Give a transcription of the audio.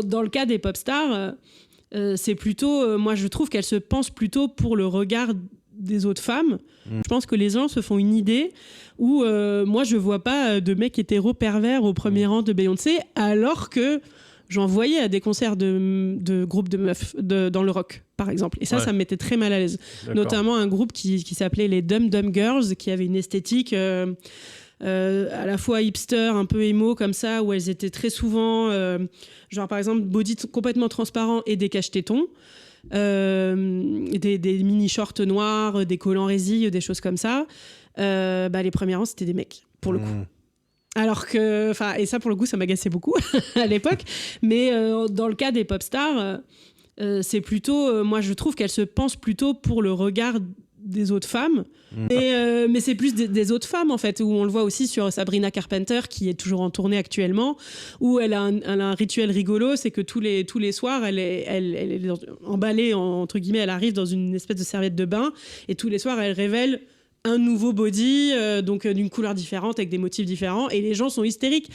dans le cas des pop stars, c'est plutôt, moi je trouve qu'elles se pensent plutôt pour le regard des autres femmes. Je pense que les gens se font une idée où moi je vois pas de mecs hétéros pervers au premier rang de Beyoncé, alors que j'en voyais à des concerts de groupes de meufs dans le rock, par exemple. Et ça me mettait très mal à l'aise. D'accord. Notamment un groupe qui s'appelait les Dum Dum Girls, qui avait une esthétique à la fois hipster, un peu émo comme ça, où elles étaient très souvent, genre par exemple, body complètement transparent et des cache-tétons. Des mini-shorts noirs, des collants résilles, des choses comme ça. Les premiers rangs, c'était des mecs, pour le coup. Alors que, et ça pour le coup, ça m'agaçait beaucoup à l'époque. Mais dans le cas des pop stars, c'est plutôt, moi je trouve qu'elles se pensent plutôt pour le regard des autres femmes. Mais c'est plus des autres femmes en fait, où on le voit aussi sur Sabrina Carpenter qui est toujours en tournée actuellement, où elle a un rituel rigolo, c'est que tous les soirs elle est emballée entre guillemets, elle arrive dans une espèce de serviette de bain et tous les soirs elle révèle un nouveau body, donc d'une couleur différente avec des motifs différents, et les gens sont hystériques.